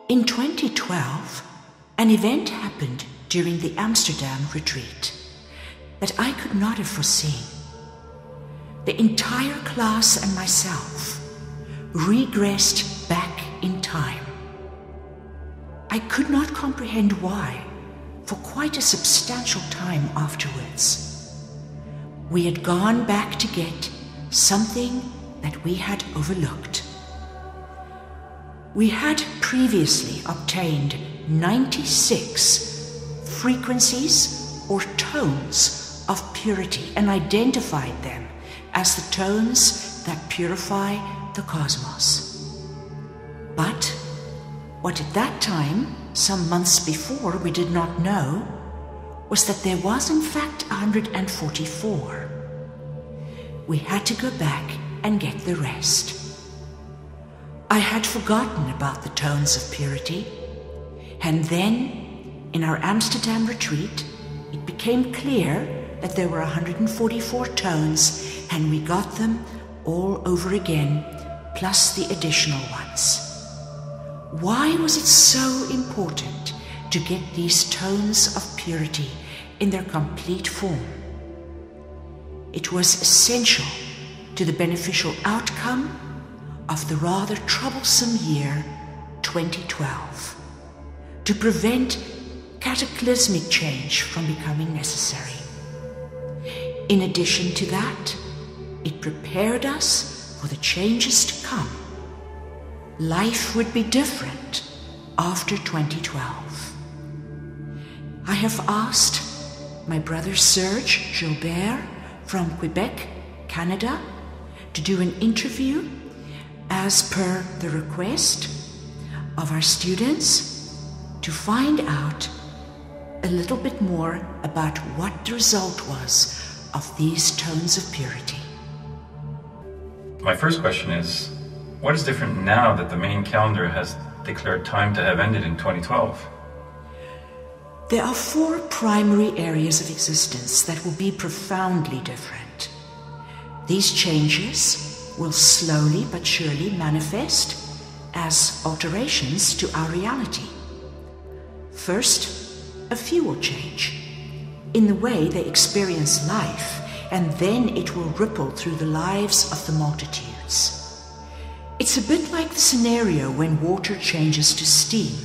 In 2012, an event happened during the Amsterdam retreat that I could not have foreseen. The entire class and myself regressed back in time. I could not comprehend why for quite a substantial time afterwards. We had gone back to get something that we had overlooked. We had previously obtained 96 frequencies or tones of purity and identified them as the tones that purify the cosmos. But what at that time, some months before, we did not know was that there was in fact 144. We had to go back and get the rest. I had forgotten about the tones of purity, and then in our Amsterdam retreat it became clear that there were 144 tones, and we got them all over again, plus the additional ones. Why was it so important to get these tones of purity in their complete form? It was essential to the beneficial outcome of the rather troublesome year 2012, to prevent cataclysmic change from becoming necessary. In addition to that, it prepared us for the changes to come. Life would be different after 2012. I have asked my brother Serge Gilbert from Quebec, Canada, to do an interview as per the request of our students to find out a little bit more about what the result was of these tones of purity. My first question is, what is different now that the main calendar has declared time to have ended in 2012? There are 4 primary areas of existence that will be profoundly different. These changes will slowly but surely manifest as alterations to our reality. First, a few will change in the way they experience life, and then it will ripple through the lives of the multitudes. It's a bit like the scenario when water changes to steam.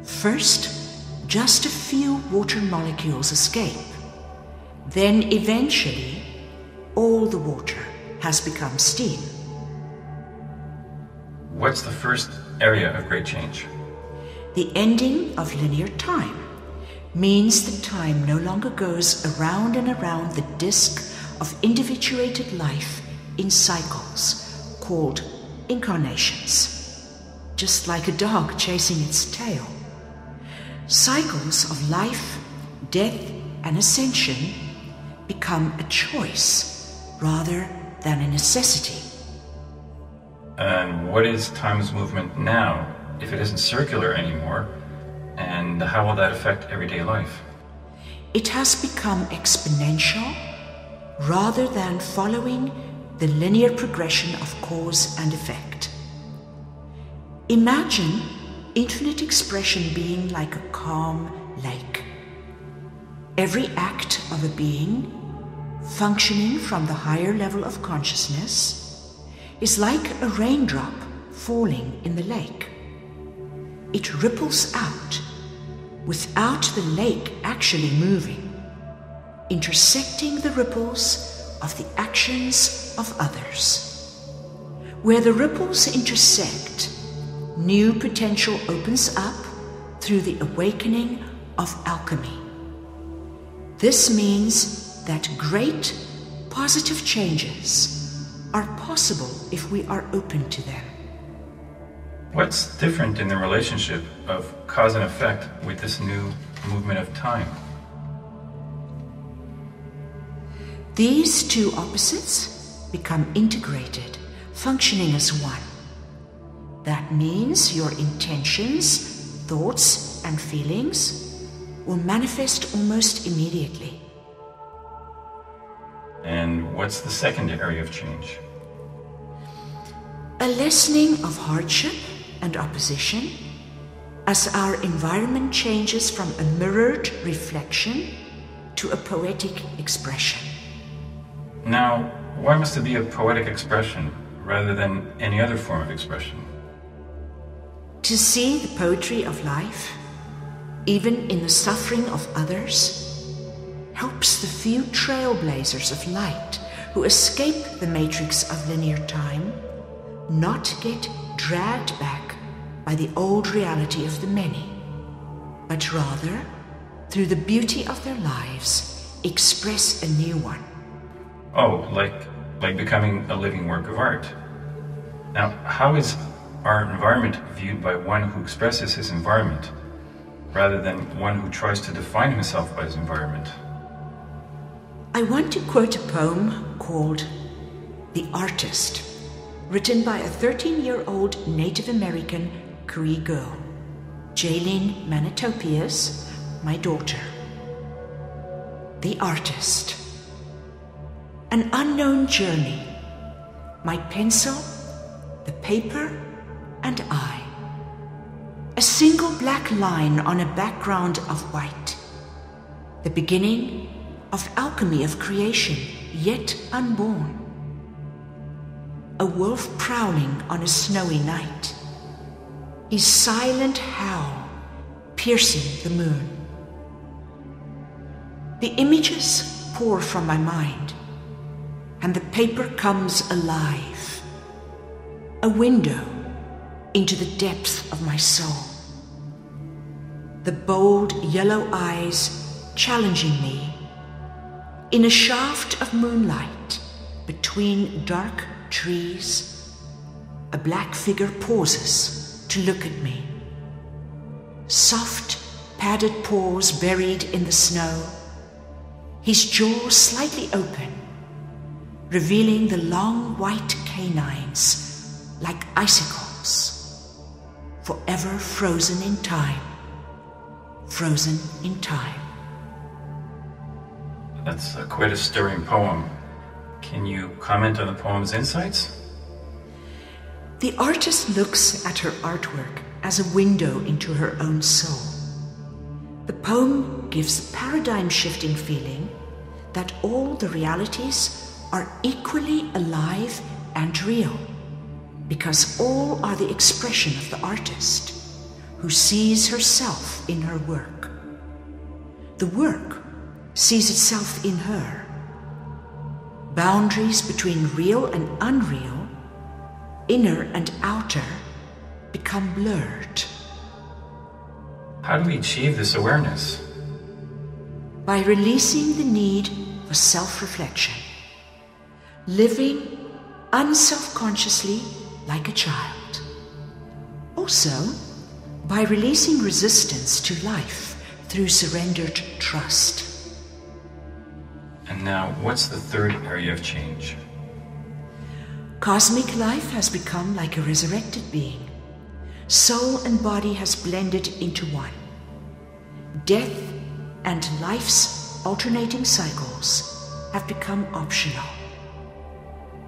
First, just a few water molecules escape. Then eventually, all the water has become steam. What's the first area of great change? The ending of linear time means that time no longer goes around and around the disk of individuated life in cycles called incarnations, just like a dog chasing its tail. Cycles of life, death, and ascension become a choice rather than a necessity. And what is time's movement now, if it isn't circular anymore, and how will that affect everyday life? It has become exponential rather than following the linear progression of cause and effect. Imagine infinite expression being like a calm lake. Every act of a being functioning from the higher level of consciousness is like a raindrop falling in the lake. It ripples out without the lake actually moving, intersecting the ripples of the actions of others. Where the ripples intersect, new potential opens up through the awakening of alchemy. This means that great positive changes are possible if we are open to them. What's different in the relationship of cause and effect with this new movement of time? These two opposites become integrated, functioning as one. That means your intentions, thoughts, and feelings will manifest almost immediately. And what's the second area of change? A lessening of hardship and opposition as our environment changes from a mirrored reflection to a poetic expression. Now, why must it be a poetic expression rather than any other form of expression? To see the poetry of life, even in the suffering of others, helps the few trailblazers of light who escape the matrix of linear time not get dragged back by the old reality of the many, but rather, through the beauty of their lives, express a new one. Oh, like becoming a living work of art. Now, how is our environment viewed by one who expresses his environment, rather than one who tries to define himself by his environment? I want to quote a poem called The Artist, written by a 13-year-old Native American Cree girl, Jaylene Manitopias, my daughter. The Artist. An unknown journey. My pencil, the paper, and I. A single black line on a background of white. The beginning of alchemy of creation, yet unborn. A wolf prowling on a snowy night. His silent howl piercing the moon. The images pour from my mind, and the paper comes alive. A window into the depth of my soul. The bold yellow eyes challenging me. In a shaft of moonlight between dark trees, a black figure pauses to look at me. Soft, padded paws buried in the snow, his jaws slightly open, revealing the long white canines like icicles, forever frozen in time, frozen in time. That's quite a stirring poem. Can you comment on the poem's insights? The artist looks at her artwork as a window into her own soul. The poem gives a paradigm-shifting feeling that all the realities are equally alive and real, because all are the expression of the artist, who sees herself in her work. The work sees itself in her. Boundaries between real and unreal, inner and outer, become blurred. How do we achieve this awareness? By releasing the need for self-reflection, living unself-consciously like a child. Also, by releasing resistance to life through surrendered trust. And now, what's the third area of change? Cosmic life has become like a resurrected being. Soul and body has blended into one. Death and life's alternating cycles have become optional.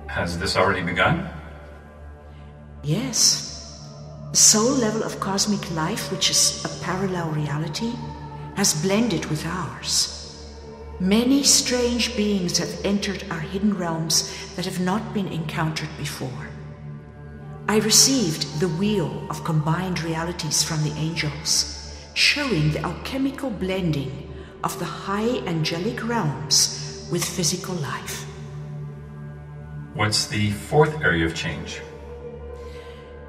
Has this already begun? Yes. The soul level of cosmic life, which is a parallel reality, has blended with ours. Many strange beings have entered our hidden realms that have not been encountered before. I received the wheel of combined realities from the angels, showing the alchemical blending of the high angelic realms with physical life. What's the fourth area of change?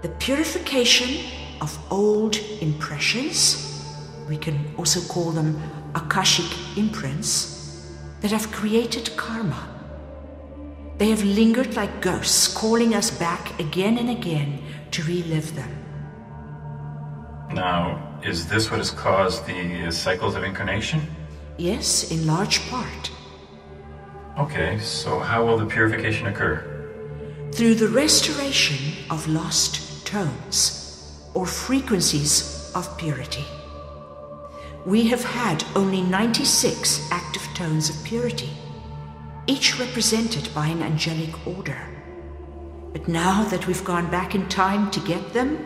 The purification of old impressions, we can also call them Akashic imprints, that have created karma. They have lingered like ghosts, calling us back again and again to relive them. Now, is this what has caused the cycles of incarnation? Yes, in large part. Okay, so how will the purification occur? Through the restoration of lost tones or frequencies of purity. We have had only 96 active tones of purity, each represented by an angelic order. But now that we've gone back in time to get them,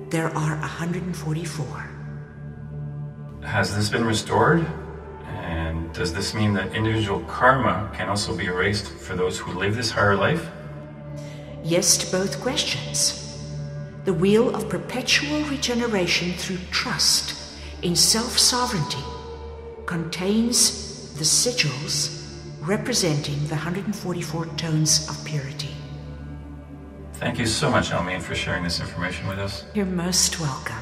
there are 144. Has this been restored? And does this mean that individual karma can also be erased for those who live this higher life? Yes to both questions. The wheel of perpetual regeneration through trust in self-sovereignty contains the sigils representing the 144 tones of purity. Thank you so much, Almine, for sharing this information with us. You're most welcome.